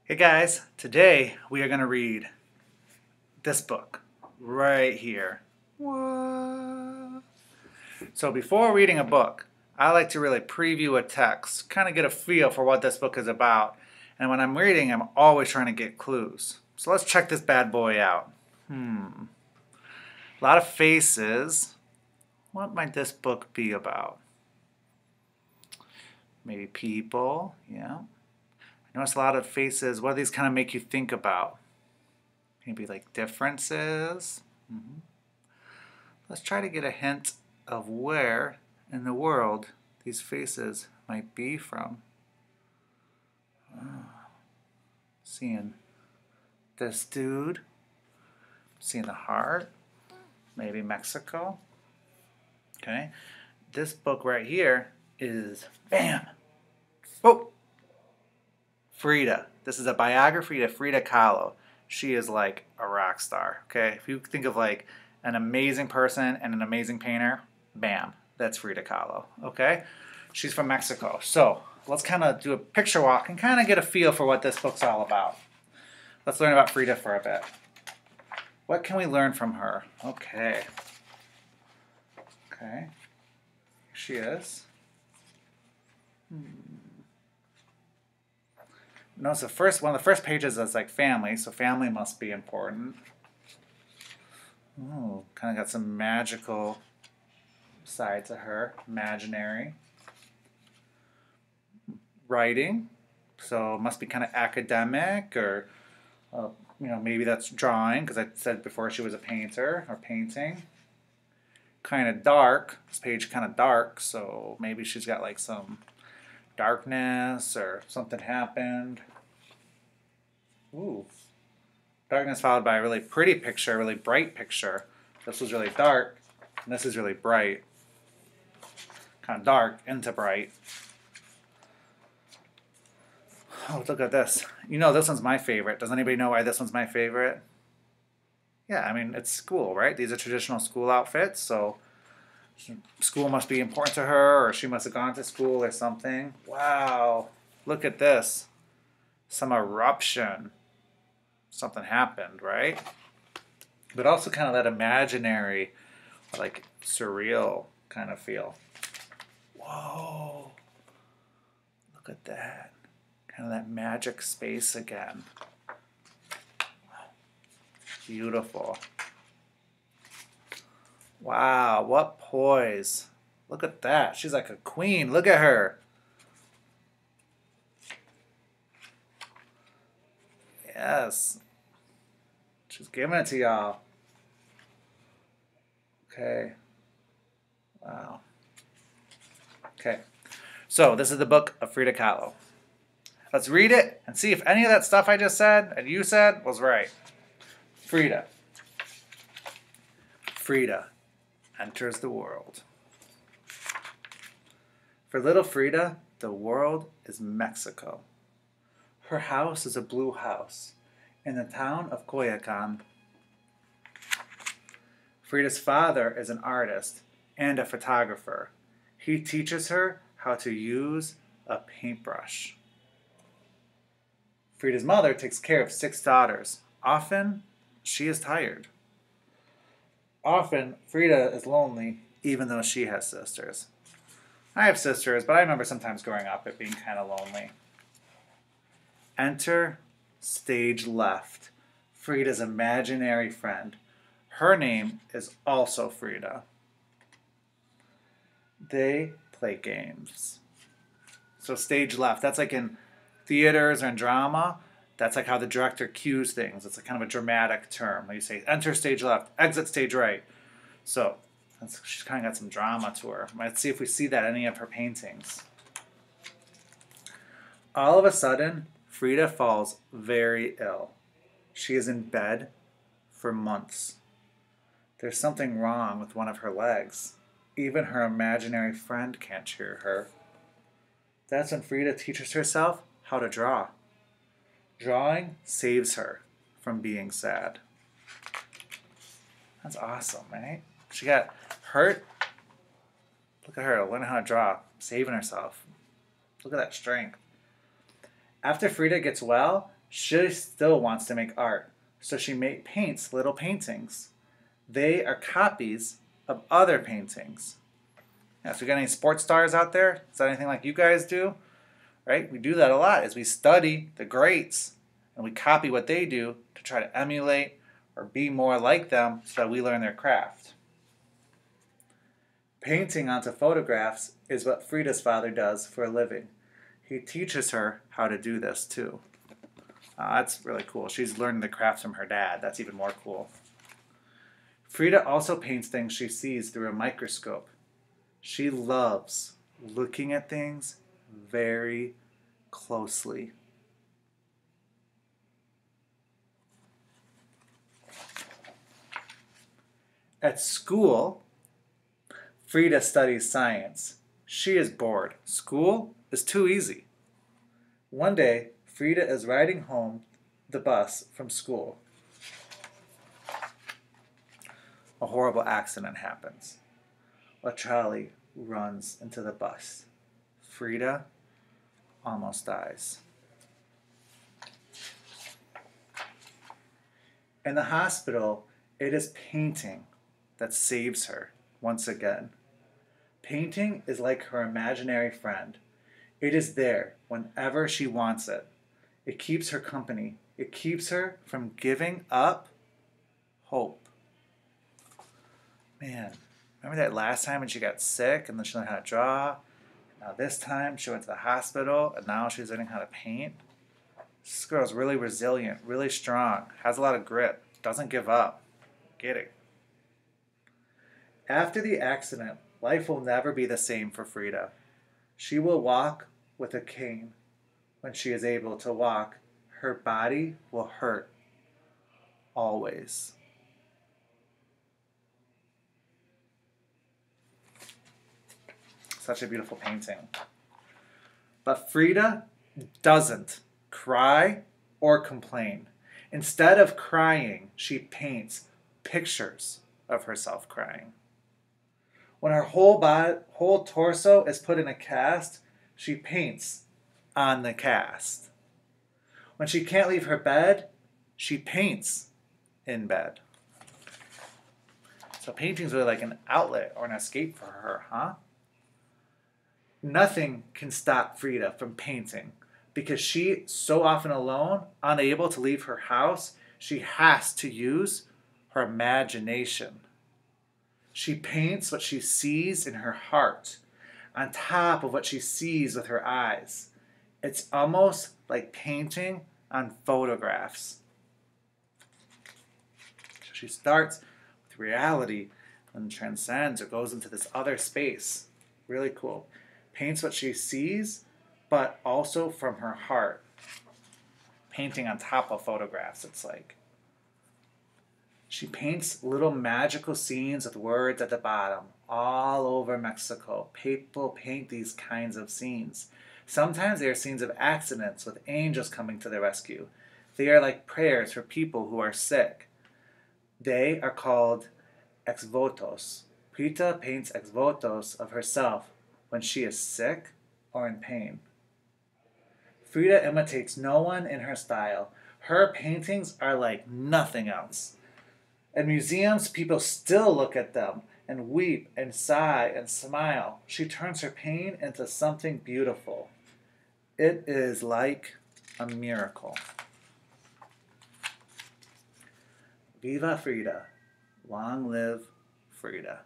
Hey guys, today we are going to read this book right here. What? So before reading a book, I like to really preview a text, kind of get a feel for what this book is about. And when I'm reading, I'm always trying to get clues. So let's check this bad boy out. A lot of faces. What might this book be about? Maybe people, yeah. I notice a lot of faces. What do these kind of make you think about? Maybe like differences. Let's try to get a hint of where in the world these faces might be from. Seeing this dude. Seeing the heart. Maybe Mexico. Okay. This book right here is, bam! Oh! Frida. This is a biography of Frida Kahlo. She is like a rock star, okay? If you think of like an amazing person and an amazing painter, bam, that's Frida Kahlo, okay? She's from Mexico. So let's kind of do a picture walk and kind of get a feel for what this book's all about. Let's learn about Frida for a bit. What can we learn from her? Okay. Okay. Here she is. Notice one of the first pages is like family, so family must be important. Ooh, kind of got some magical side to her, imaginary. Writing, so must be kind of academic, or maybe that's drawing, because I said before she was a painter, or painting. Kind of dark, this page kind of dark, so maybe she's got like some darkness or something happened. Ooh. Darkness followed by a really pretty picture, a really bright picture. This was really dark, and this is really bright. Kind of dark into bright. Oh, look at this. You know this one's my favorite. Does anybody know why this one's my favorite? Yeah, I mean, it's school, right? These are traditional school outfits, so school must be important to her, or she must have gone to school or something. Wow, look at this. Some eruption. Something happened, right? But also kind of that imaginary, like surreal kind of feel. Whoa, look at that. Kind of that magic space again. Beautiful. Wow, what poise. Look at that. She's like a queen. Look at her. Yes. She's giving it to y'all. Okay. Wow. Okay. So this is the book of Frida Kahlo. Let's read it and see if any of that stuff I just said and you said was right. Frida. Frida enters the world. For little Frida, the world is Mexico. Her house is a blue house in the town of Coyoacan. Frida's father is an artist and a photographer. He teaches her how to use a paintbrush. Frida's mother takes care of 6 daughters. Often, she is tired. Often, Frida is lonely, even though she has sisters. I have sisters, but I remember sometimes growing up it being kind of lonely. Enter stage left, Frida's imaginary friend. Her name is also Frida. They play games. So stage left, that's like in theaters or in drama, that's like how the director cues things. It's a kind of a dramatic term. Like you say, enter stage left, exit stage right. So she's kind of got some drama to her. Let's see if we see that in any of her paintings. All of a sudden, Frida falls very ill. She is in bed for months. There's something wrong with one of her legs. Even her imaginary friend can't cheer her. That's when Frida teaches herself how to draw. Drawing saves her from being sad. That's awesome, right? She got hurt. Look at her learning how to draw, saving herself. Look at that strength. After Frida gets well, She still wants to make art, so she paints little paintings. They are copies of other paintings. Now, so we got any sports stars out there? Is that anything like you guys do? Right? We do that a lot as we study the greats and we copy what they do to try to emulate or be more like them so that we learn their craft. Painting onto photographs is what Frida's father does for a living. He teaches her how to do this too. That's really cool. She's learning the craft from her dad. That's even more cool. Frida also paints things she sees through a microscope. She loves looking at things very closely. At school, Frida studies science. She is bored. School is too easy. One day, Frida is riding home the bus from school. A horrible accident happens. A trolley runs into the bus. Frida almost dies. In the hospital, it is painting that saves her once again. Painting is like her imaginary friend. It is there whenever she wants it. It keeps her company. It keeps her from giving up hope. Man, remember that last time when she got sick and then she learned how to draw? Now this time she went to the hospital and now she's learning how to paint. This girl's really resilient, really strong, has a lot of grit, doesn't give up. Get it? After the accident, life will never be the same for Frida. She will walk with a cane. When she is able to walk, her body will hurt. Always. Such a beautiful painting. But Frida doesn't cry or complain. Instead of crying, she paints pictures of herself crying. When her whole torso is put in a cast, she paints on the cast. When she can't leave her bed, she paints in bed. So painting's really like an outlet or an escape for her, huh? Nothing can stop Frida from painting because she's so often alone, unable to leave her house, she has to use her imagination. She paints what she sees in her heart on top of what she sees with her eyes. It's almost like painting on photographs. So she starts with reality and transcends or goes into this other space. Really cool. Paints what she sees, but also from her heart. Painting on top of photographs, it's like. She paints little magical scenes with words at the bottom. All over Mexico, people paint these kinds of scenes. Sometimes they are scenes of accidents with angels coming to their rescue. They are like prayers for people who are sick. They are called ex votos. Frida paints ex votos of herself when she is sick or in pain. Frida imitates no one in her style. Her paintings are like nothing else. At museums, people still look at them and weep and sigh and smile. She turns her pain into something beautiful. It is like a miracle. Viva Frida. Long live Frida.